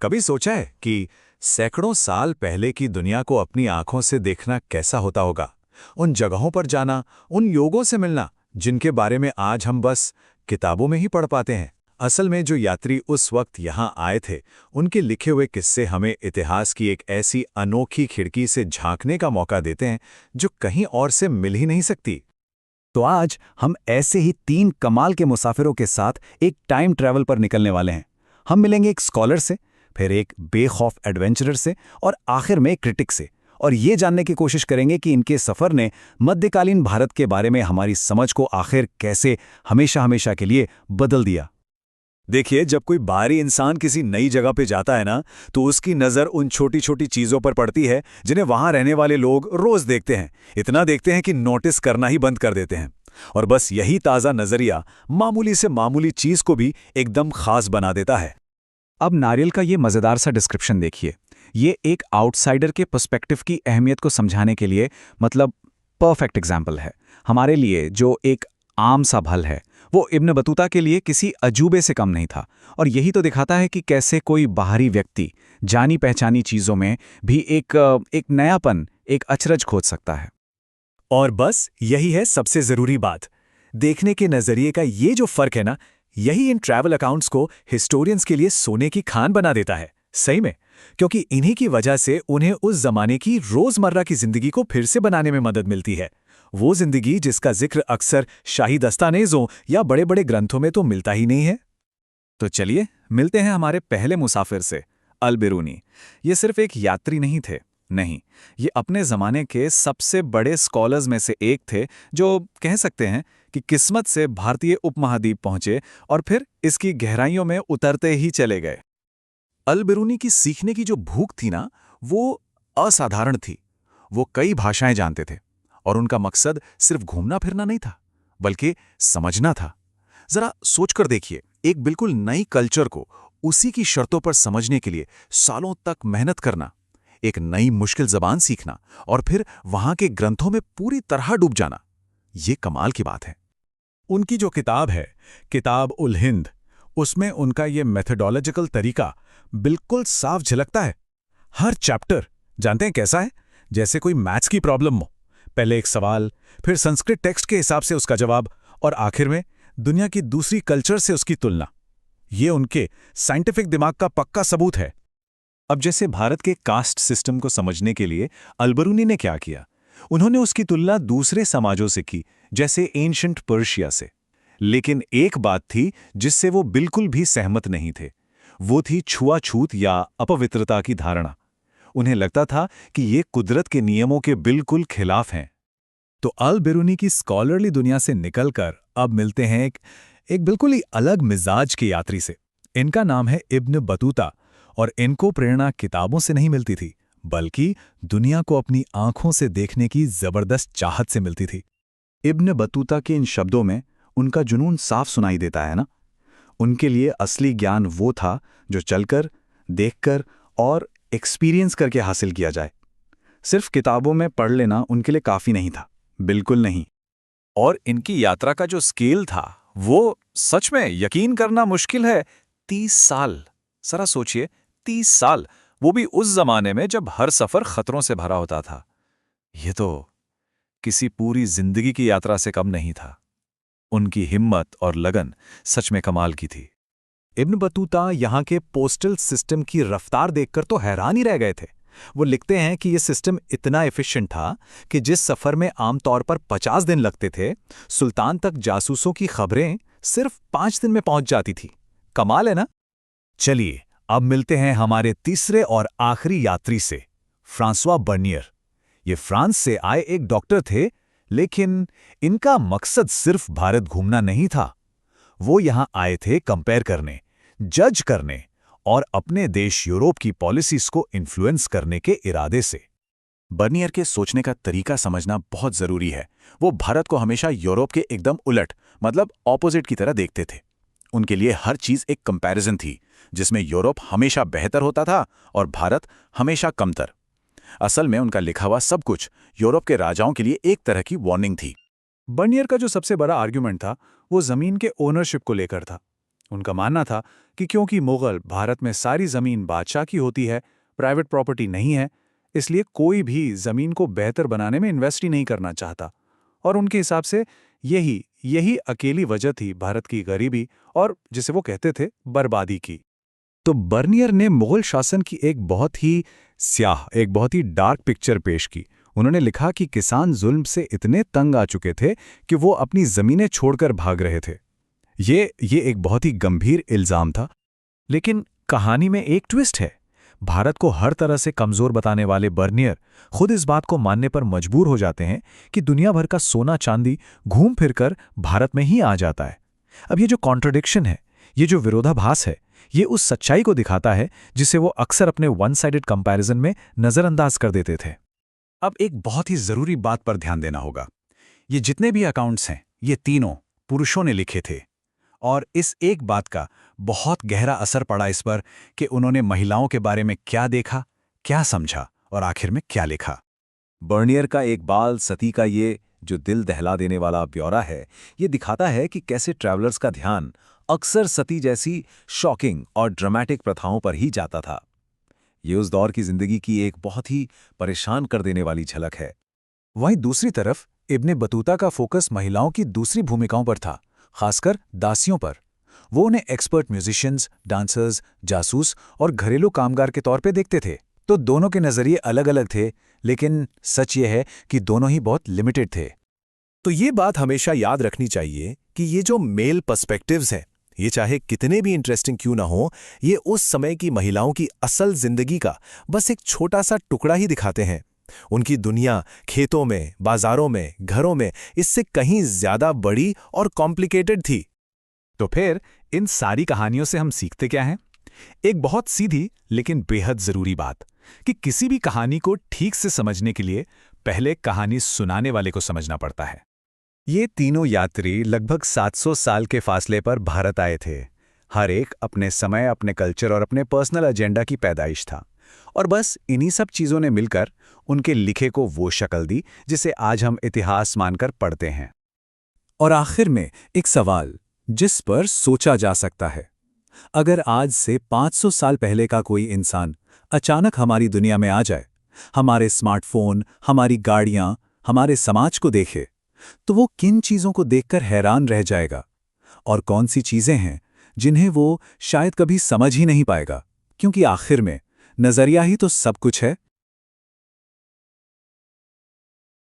कभी सोचा है कि सैकड़ों साल पहले की दुनिया को अपनी आंखों से देखना कैसा होता होगा? उन जगहों पर जाना, उन लोगों से मिलना, जिनके बारे में आज हम बस किताबों में ही पढ़ पाते हैं। असल में जो यात्री उस वक्त यहाँ आए थे, उनके लिखे हुए किस्से हमें इतिहास की एक ऐसी अनोखी खिड़की से झांकने का मौका देते हैं, जो कहीं और से मिल ही नहीं सकती। तो आज हम ऐसे ही 3 कमाल के मुसाफिरों के साथ एक टाइम ट्रैवल पर निकलने वाले हैं। हम मिलेंगे एक स्कॉलर से, फिर एक बेखौफ एडवेंचरर से और आखिर में एक क्रिटिक से। और ये जानने की कोशिश करेंगे कि इनके सफ़र ने मध्यकालीन भारत के बारे में हमारी समझ को आखिर कैसे हमेशा हमेशा के लिए बदल दिया। देखिए, जब कोई बाहरी इंसान किसी नई जगह पे जाता है ना, तो उसकी नज़र उन छोटी छोटी चीज़ों पर पड़ती है जिन्हें वहाँ रहने वाले लोग रोज़ देखते हैं। इतना देखते हैं कि नोटिस करना ही बंद कर देते हैं। और बस यही ताज़ा नज़रिया मामूली से मामूली चीज़ को भी एकदम खास बना देता है। अब नारियल का ये मज़ेदार सा डिस्क्रिप्शन देखिए। ये एक आउटसाइडर के पर्सपेक्टिव की अहमियत को समझाने के लिए परफेक्ट एग्जाम्पल है। हमारे लिए जो एक आम सा भल है, वो इब्न बतूता के लिए किसी अजूबे से कम नहीं था। और यही तो दिखाता है कि कैसे कोई बाहरी व्यक्ति जानी पहचानी चीज़ों में भी एक नयापन, एक अचरज खोज सकता है। और बस यही है सबसे ज़रूरी बात। देखने के नज़रिए का ये जो फ़र्क है ना, यही इन ट्रैवल अकाउंट्स को हिस्टोरियंस के लिए सोने की खान बना देता है। सही में, क्योंकि इन्हीं की वजह से उन्हें उस जमाने की रोज़मर्रा की ज़िंदगी को फिर से बनाने में मदद मिलती है। वो ज़िंदगी जिसका जिक्र अक्सर शाही दस्तानेज़ों या बड़े बड़े ग्रंथों में तो मिलता ही नहीं है। तो चलिए मिलते हैं हमारे पहले मुसाफिर से, अल बिरूनी। ये सिर्फ एक यात्री नहीं थे, नहीं, ये अपने ज़माने के सबसे बड़े स्कॉलर्स में से एक थे, जो कह सकते हैं कि किस्मत से भारतीय उपमहाद्वीप पहुंचे और फिर इसकी गहराइयों में उतरते ही चले गए। अल बिरूनी की सीखने की जो भूख थी ना, वो असाधारण थी। वो कई भाषाएं जानते थे और उनका मकसद सिर्फ घूमना फिरना नहीं था, बल्कि समझना था। जरा सोचकर देखिए, एक बिल्कुल नई कल्चर को उसी की शर्तों पर समझने के लिए सालों तक मेहनत करना, एक नई मुश्किल जबान सीखना और फिर वहां के ग्रंथों में पूरी तरह डूब जाना, ये कमाल की बात है। उनकी जो किताब है, किताब उल हिंद, उसमें उनका ये मेथोडोलॉजिकल तरीका बिल्कुल साफ झलकता है। हर चैप्टर जानते हैं कैसा है? जैसे कोई मैथ्स की प्रॉब्लम हो। पहले एक सवाल, फिर संस्कृत टेक्स्ट के हिसाब से उसका जवाब, और आखिर में दुनिया की दूसरी कल्चर से उसकी तुलना। ये उनके साइंटिफिक दिमाग का पक्का सबूत है। अब जैसे भारत के कास्ट सिस्टम को समझने के लिए अल बिरूनी ने क्या किया? उन्होंने उसकी तुलना दूसरे समाजों से की, जैसे एंशिएंट पर्शिया से। लेकिन एक बात थी जिससे वो बिल्कुल भी सहमत नहीं थे। वो थी छुआछूत या अपवित्रता की धारणा। उन्हें लगता था कि ये कुदरत के नियमों के बिल्कुल खिलाफ हैं। तो अल बिरूनी की स्कॉलरली दुनिया से निकलकर अब मिलते हैं एक बिल्कुल ही अलग मिजाज के यात्री से। इनका नाम है इब्न बतूता, और इनको प्रेरणा किताबों से नहीं मिलती थी, बल्कि दुनिया को अपनी आंखों से देखने की जबरदस्त चाहत से मिलती थी। इब्न बतूता के इन शब्दों में उनका जुनून साफ सुनाई देता है ना। उनके लिए असली ज्ञान वो था जो चलकर, देखकर और एक्सपीरियंस करके हासिल किया जाए। सिर्फ किताबों में पढ़ लेना उनके लिए काफ़ी नहीं था, बिल्कुल नहीं। और इनकी यात्रा का जो स्केल था, वो सच में यकीन करना मुश्किल है। 30 साल, जरा सोचिए, 30 साल, वो भी उस जमाने में जब हर सफर खतरों से भरा होता था। ये तो किसी पूरी जिंदगी की यात्रा से कम नहीं था। उनकी हिम्मत और लगन सच में कमाल की थी। इब्न बतूता यहाँ के पोस्टल सिस्टम की रफ्तार देखकर तो हैरान ही रह गए थे। वो लिखते हैं कि यह सिस्टम इतना एफिशिएंट था कि जिस सफर में आमतौर पर 50 दिन लगते थे, सुल्तान तक जासूसों की खबरें सिर्फ 5 दिन में पहुंच जाती थी। कमाल है ना? चलिए अब मिलते हैं हमारे तीसरे और आखिरी यात्री से, फ्रांसवा बर्नियर। ये फ्रांस से आए एक डॉक्टर थे, लेकिन इनका मकसद सिर्फ भारत घूमना नहीं था। वो यहां आए थे कंपेयर करने, जज करने और अपने देश यूरोप की पॉलिसीज को इन्फ्लुएंस करने के इरादे से। बर्नियर के सोचने का तरीका समझना बहुत जरूरी है। वो भारत को हमेशा यूरोप के एकदम उलट, मतलब ऑपोजिट की तरह देखते थे। उनके लिए हर चीज एक कंपैरिजन थी, जिसमें यूरोप हमेशा बेहतर होता था और भारत हमेशा कमतर। असल में उनका लिखा हुआ सब कुछ यूरोप के राजाओं के लिए एक तरह की वार्निंग थी। बर्नियर का जो सबसे बड़ा आर्ग्यूमेंट था, वो जमीन के ओनरशिप को लेकर था। उनका मानना था कि क्योंकि मुगल भारत में सारी जमीन बादशाह की होती है, प्राइवेट प्रॉपर्टी नहीं है, इसलिए कोई भी जमीन को बेहतर बनाने में इन्वेस्ट ही नहीं करना चाहता। और उनके हिसाब से यही यही अकेली वजह थी भारत की गरीबी और जिसे वो कहते थे बर्बादी की। तो बर्नियर ने मुगल शासन की एक बहुत ही स्याह, एक बहुत ही डार्क पिक्चर पेश की। उन्होंने लिखा कि किसान जुल्म से इतने तंग आ चुके थे कि वो अपनी जमीनें छोड़कर भाग रहे थे। ये एक बहुत ही गंभीर इल्जाम था। लेकिन कहानी में एक ट्विस्ट है। भारत को हर तरह से कमजोर बताने वाले बर्नियर खुद इस बात को मानने पर मजबूर हो जाते हैं कि दुनिया भर का सोना चांदी घूम फिरकर भारत में ही आ जाता है। अब ये जो कॉन्ट्रडिक्शन है, ये जो विरोधाभास है, ये उस सच्चाई को दिखाता है जिसे वो अक्सर अपने वन साइडेड कंपैरिजन में नजरअंदाज कर देते थे। अब एक बहुत ही जरूरी बात पर ध्यान देना होगा। ये जितने भी अकाउंट्स हैं, ये तीनों पुरुषों ने लिखे थे, और इस एक बात का बहुत गहरा असर पड़ा इस पर कि उन्होंने महिलाओं के बारे में क्या देखा, क्या समझा और आखिर में क्या लिखा। बर्नियर का एक बाल सती का ये जो दिल दहला देने वाला ब्यौरा है, ये दिखाता है कि कैसे ट्रैवलर्स का ध्यान अक्सर सती जैसी शॉकिंग और ड्रामेटिक प्रथाओं पर ही जाता था। ये उस दौर की जिंदगी की एक बहुत ही परेशान कर देने वाली झलक है। वहीं दूसरी तरफ इब्ने बतूता का फोकस महिलाओं की दूसरी भूमिकाओं पर था, खासकर दासियों पर। वो उन्हें एक्सपर्ट म्यूजिशियंस, डांसर्स, जासूस और घरेलू कामगार के तौर पे देखते थे। तो दोनों के नजरिए अलग अलग थे, लेकिन सच ये है कि दोनों ही बहुत लिमिटेड थे। तो ये बात हमेशा याद रखनी चाहिए कि ये जो मेल पर्सपेक्टिव्स हैं, ये चाहे कितने भी इंटरेस्टिंग क्यों ना हो, ये उस समय की महिलाओं की असल जिंदगी का बस एक छोटा सा टुकड़ा ही दिखाते हैं। उनकी दुनिया खेतों में, बाजारों में, घरों में इससे कहीं ज्यादा बड़ी और कॉम्प्लिकेटेड थी। तो फिर इन सारी कहानियों से हम सीखते क्या हैं? एक बहुत सीधी लेकिन बेहद जरूरी बात कि किसी भी कहानी को ठीक से समझने के लिए पहले कहानी सुनाने वाले को समझना पड़ता है। ये तीनों यात्री लगभग 700 साल के फासले पर भारत आए थे। हर एक अपने समय, अपने कल्चर और अपने पर्सनल एजेंडा की पैदाइश था। और बस इन्हीं सब चीज़ों ने मिलकर उनके लिखे को वो शक्ल दी जिसे आज हम इतिहास मानकर पढ़ते हैं। और आखिर में एक सवाल जिस पर सोचा जा सकता है। अगर आज से 500 साल पहले का कोई इंसान अचानक हमारी दुनिया में आ जाए, हमारे स्मार्टफोन, हमारी गाड़ियां, हमारे समाज को देखे, तो वो किन चीज़ों को देखकर हैरान रह जाएगा? और कौन सी चीज़ें हैं जिन्हें वो शायद कभी समझ ही नहीं पाएगा? क्योंकि आखिर में नज़रिया ही तो सब कुछ है।